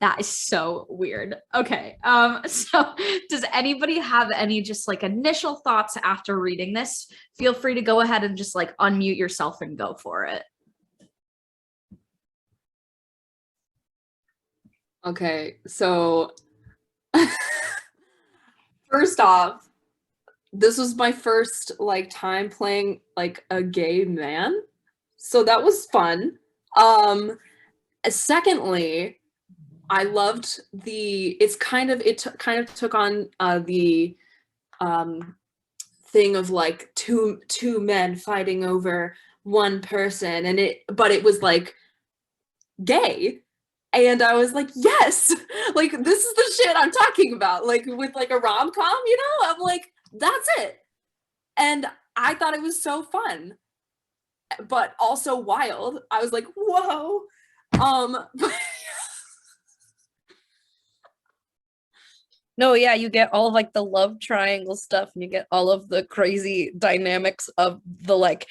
That is so weird. Okay. So does anybody have any just like initial thoughts after reading this? Feel free to go ahead and just like unmute yourself and go for it. Okay, so first off, this was my first like time playing like a gay man. So that was fun. Secondly, I loved it kind of took on the thing of like two men fighting over one person, and but it was like gay. And I was like, yes, like this is the shit I'm talking about. Like with like a rom-com, you know? I'm like, that's it. And I thought it was so fun, but also wild. I was like, whoa. No, yeah, you get all of like the love triangle stuff, and you get all of the crazy dynamics of the like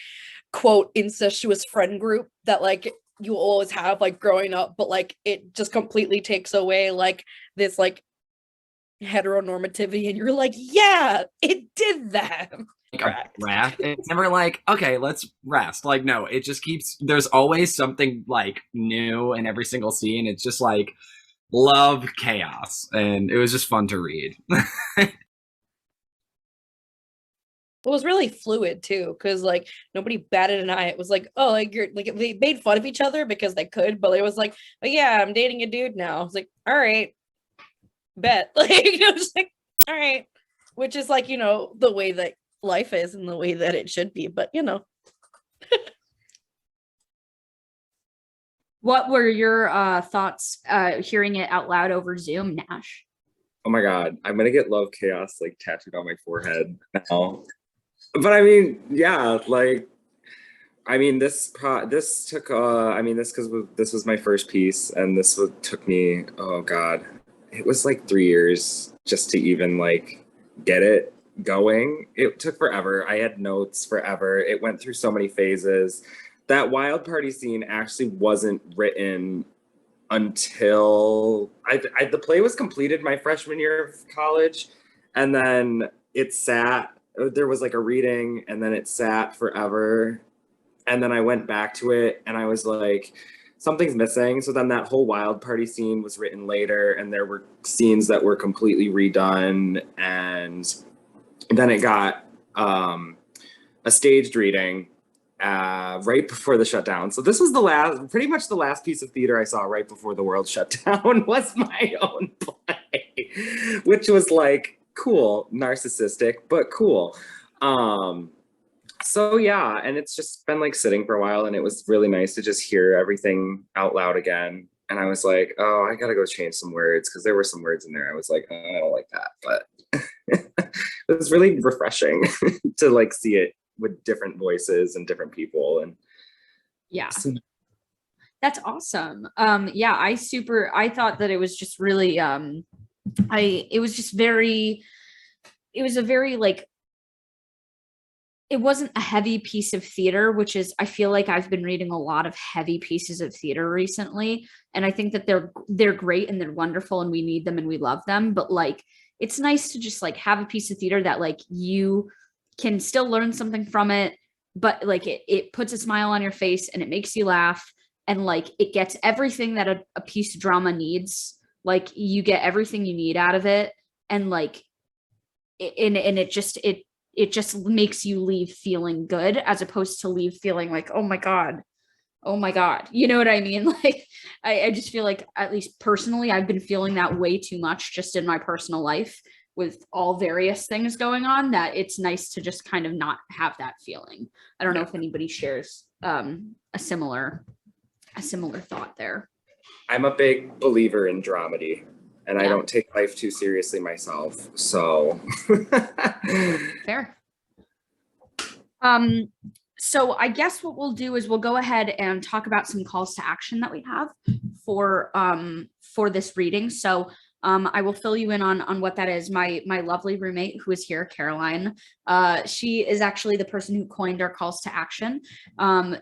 quote incestuous friend group that like you always have like growing up, but like it just completely takes away like this like heteronormativity, and you're like, yeah, it did that. Like a breath. It's never like, okay, let's rest. Like, no, it just keeps, there's always something like new in every single scene. It's just like love chaos, and it was just fun to read. It was really fluid too, because like nobody batted an eye. It was like, oh, like you're like they made fun of each other because they could, but it was like, oh yeah, I'm dating a dude now. I was like, all right, bet. Like, you know, just like, all right, which is like, you know, the way that life is and the way that it should be, but you know. What were your thoughts hearing it out loud over Zoom, Nash? Oh my God, I'm gonna get love chaos like tattooed on my forehead now. But I mean, yeah, like, I mean, this took, I mean, this was my first piece, and took me, oh God, it was like 3 years just to even like get it going. It took forever. I had notes forever. It went through so many phases. That wild party scene actually wasn't written until the play was completed my freshman year of college, and then it sat. There was like a reading, and then it sat forever, and then I went back to it, and I was like, something's missing. So then that whole wild party scene was written later, and there were scenes that were completely redone, and then it got a staged reading right before the shutdown. So this was pretty much the last piece of theater I saw right before the world shut down was my own play, which was like cool, narcissistic, but cool. So yeah, and it's just been like sitting for a while, and it was really nice to just hear everything out loud again. And I was like, oh, I gotta go change some words, because there were some words in there I was like, oh, I don't like that, but it was really refreshing to like see it with different voices and different people. And yeah, that's awesome. Yeah, I thought that it was just really it was a very like, it wasn't a heavy piece of theater, which is, I feel like I've been reading a lot of heavy pieces of theater recently, and I think that they're great and they're wonderful and we need them and we love them, but like it's nice to just like have a piece of theater that like you can still learn something from it, but like it puts a smile on your face and it makes you laugh, and like it gets everything that a piece of drama needs. Like you get everything you need out of it, and like it just makes you leave feeling good, as opposed to leave feeling like, oh my God, you know what I mean? Like I just feel like, at least personally, I've been feeling that way too much just in my personal life with all various things going on, that it's nice to just kind of not have that feeling. I don't know if anybody shares a similar thought there. I'm a big believer in dramedy, and I don't take life too seriously myself, so fair. So I guess what we'll do is we'll go ahead and talk about some calls to action that we have for this reading. So I will fill you in on what that is. My lovely roommate who is here, Caroline, she is actually the person who coined our calls to action.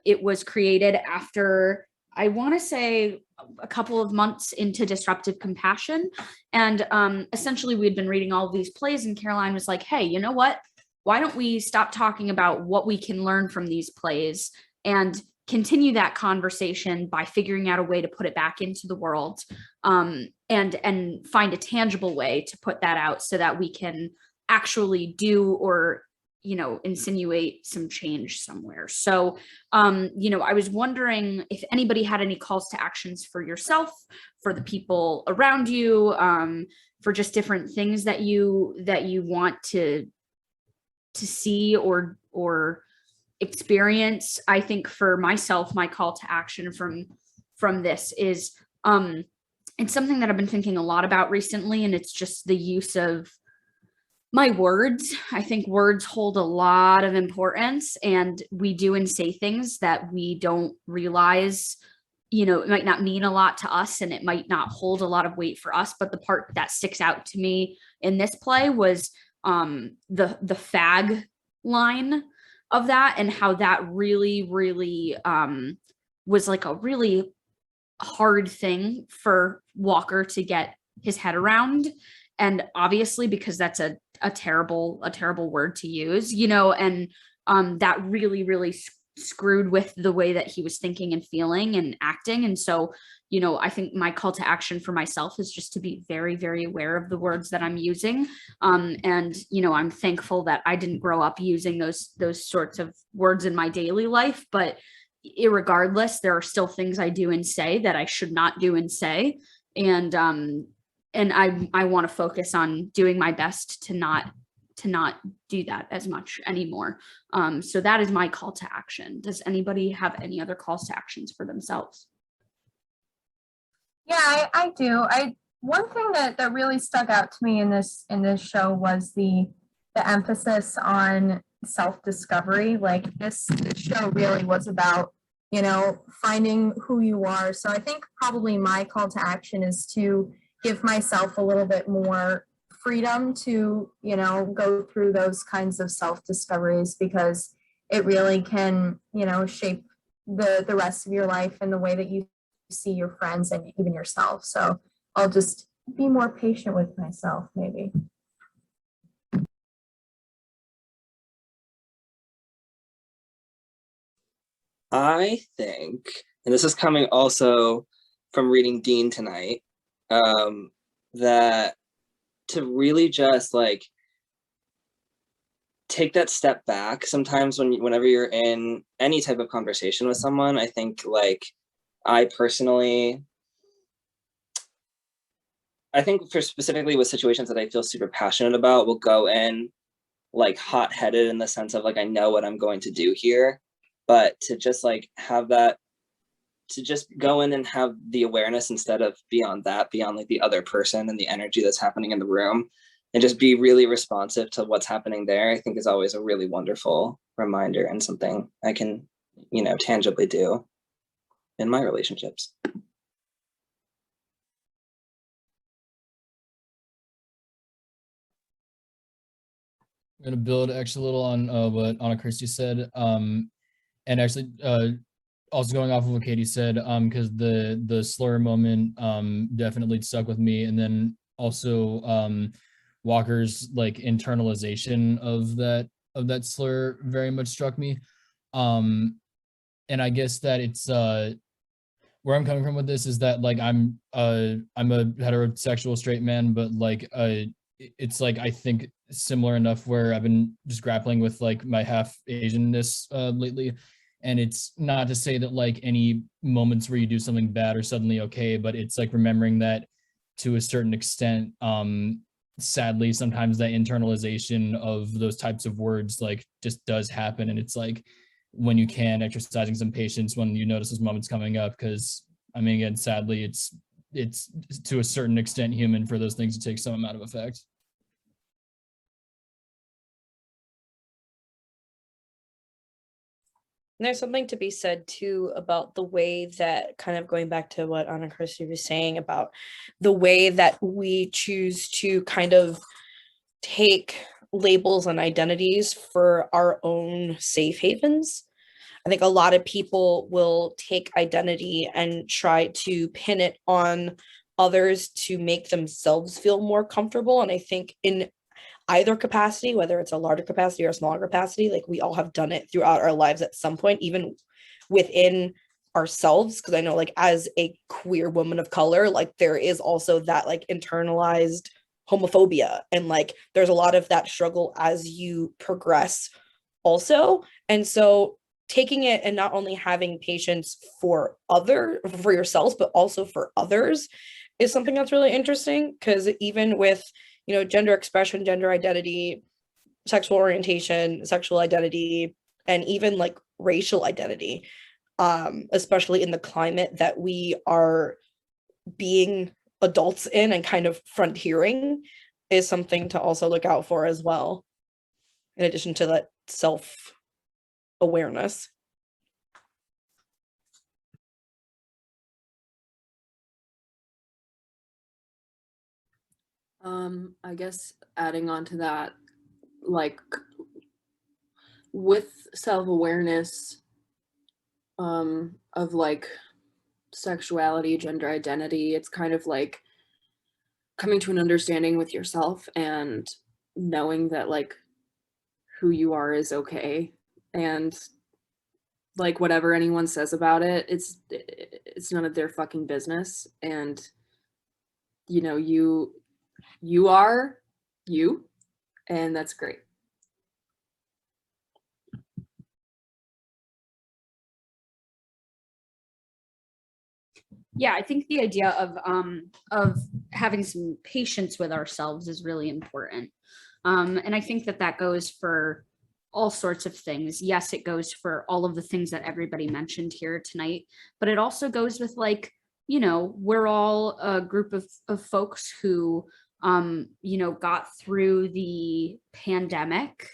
It was created after I want to say a couple of months into Disruptive Compassion. And essentially we had been reading all of these plays, and Caroline was like, hey, you know what? Why don't we stop talking about what we can learn from these plays and continue that conversation by figuring out a way to put it back into the world, and find a tangible way to put that out so that we can actually do or insinuate some change somewhere. So I was wondering if anybody had any calls to actions for yourself, for the people around you, for just different things that you want to see or experience. I think for myself, my call to action from this is it's something that I've been thinking a lot about recently, and it's just the use of my words. I think words hold a lot of importance, and we do and say things that we don't realize, it might not mean a lot to us and it might not hold a lot of weight for us. But the part that sticks out to me in this play was the fag line of that, and how that really, really was like a really hard thing for Walker to get his head around. And obviously, because that's a terrible word to use, and that really, really screwed with the way that he was thinking and feeling and acting. And so, I think my call to action for myself is just to be very, very aware of the words that I'm using. And, I'm thankful that I didn't grow up using those sorts of words in my daily life, but irregardless, there are still things I do and say that I should not do and say. And I want to focus on doing my best to not do that as much anymore. So that is my call to action. Does anybody have any other calls to actions for themselves? Yeah, I do. One thing that really stuck out to me in this show was the emphasis on self-discovery. Like this show really was about, finding who you are. So I think probably my call to action is to give myself a little bit more freedom to, go through those kinds of self-discoveries, because it really can, shape the rest of your life and the way that you see your friends and even yourself. So I'll just be more patient with myself, maybe. I think, and this is coming also from reading Dean tonight, that to really just like take that step back sometimes whenever you're in any type of conversation with someone. I think like I think for specifically with situations that I feel super passionate about, will go in like hot-headed in the sense of like, I know what I'm going to do here, but to just like have that, to just go in and have the awareness instead of beyond like the other person and the energy that's happening in the room, and just be really responsive to what's happening there, I think is always a really wonderful reminder and something I can, tangibly do in my relationships. I'm going to build actually a little on what Anna Christie said, and actually also going off of what Katie said, because the slur moment definitely stuck with me, and then also Walker's like internalization of that slur very much struck me, and I guess that it's where I'm coming from with this is that like I'm a heterosexual straight man, but like it's like I think similar enough where I've been just grappling with like my half Asianness lately. And it's not to say that like any moments where you do something bad are suddenly okay, but it's like remembering that to a certain extent, sadly, sometimes that internalization of those types of words like just does happen. And it's like when you can, exercising some patience when you notice those moments coming up, because I mean, again, sadly, it's to a certain extent human for those things to take some amount of effect. And there's something to be said too about the way that, kind of going back to what Anna Christie was saying about the way that we choose to kind of take labels and identities for our own safe havens. I think a lot of people will take identity and try to pin it on others to make themselves feel more comfortable. And I think in either capacity, whether it's a larger capacity or a smaller capacity, like we all have done it throughout our lives at some point, even within ourselves. Because I know, like, as a queer woman of color, like there is also that like internalized homophobia, and like there's a lot of that struggle as you progress also. And so taking it and not only having patience for yourselves, but also for others is something that's really interesting. Because even with, you know, gender expression, gender identity, sexual orientation, sexual identity, and even like racial identity, especially in the climate that we are being adults in and kind of frontiering, is something to also look out for as well, in addition to that self-awareness. I guess adding on to that, like with self-awareness of like sexuality, gender identity, it's kind of like coming to an understanding with yourself and knowing that like who you are is okay, and like whatever anyone says about it, it's none of their fucking business. And you know, you are you, and that's great. Yeah, I think the idea of having some patience with ourselves is really important. And I think that goes for all sorts of things. Yes, it goes for all of the things that everybody mentioned here tonight, but it also goes with, like, you know, we're all a group of folks who, you know, got through the pandemic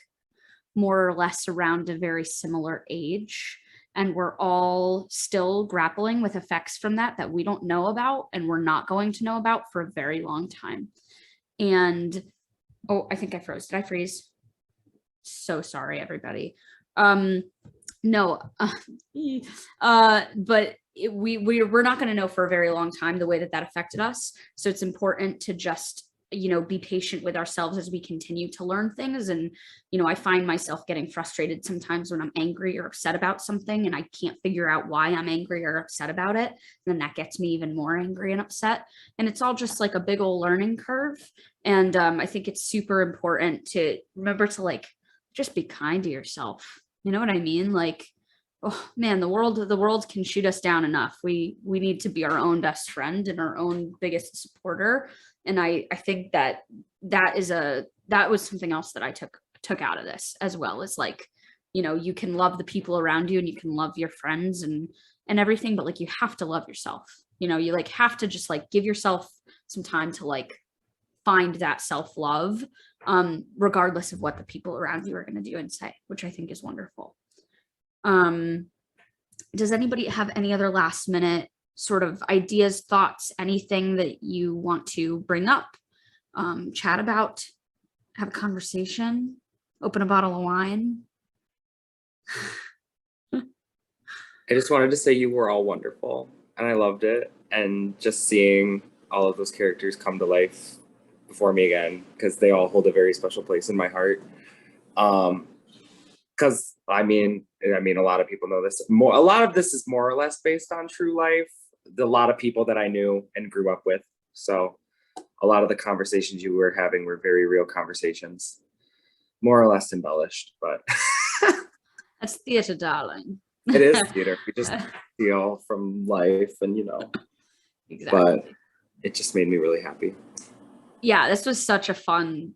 more or less around a very similar age. And we're all still grappling with effects from that we don't know about and we're not going to know about for a very long time. And, oh, I think I froze. Did I freeze? So sorry, everybody. No, but we're not going to know for a very long time the way that affected us. So it's important to just, you know, be patient with ourselves as we continue to learn things. And, you know, I find myself getting frustrated sometimes when I'm angry or upset about something and I can't figure out why I'm angry or upset about it. And then that gets me even more angry and upset. And it's all just like a big old learning curve. And I think it's super important to remember to, like, just be kind to yourself. You know what I mean? Like, oh man, the world can shoot us down enough. We need to be our own best friend and our own biggest supporter. And I think that was something else that I took out of this, as well as, like, you know, you can love the people around you and you can love your friends and everything, but like you have to love yourself. You know, you like have to just like give yourself some time to like find that self-love, regardless of what the people around you are going to do and say, which I think is wonderful. Does anybody have any other last minute sort of ideas, thoughts, anything that you want to bring up, chat about, have a conversation, open a bottle of wine? I just wanted to say you were all wonderful and I loved it. And just seeing all of those characters come to life before me again, because they all hold a very special place in my heart. Because I mean, a lot of people know this. A lot of this is more or less based on true life. A lot of people that I knew and grew up with. So a lot of the conversations you were having were very real conversations, more or less embellished, but That's theater, darling. it is theater. We just feel from life, and you know, exactly. But it just made me really happy. Yeah, this was such a fun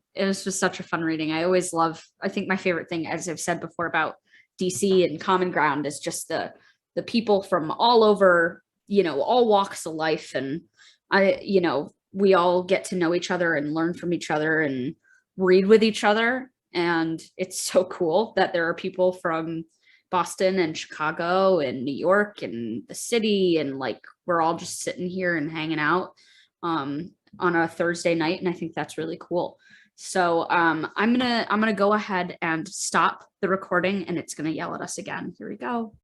reading. I think my favorite thing, as I've said before, about DC and Common Ground is just the people from all over, you know, all walks of life. And you know, we all get to know each other and learn from each other and read with each other. And it's so cool that there are people from Boston and Chicago and New York and the city, and like we're all just sitting here and hanging out on a Thursday night, and I think that's really cool. So I'm gonna go ahead and stop the recording, and it's gonna yell at us again. Here we go.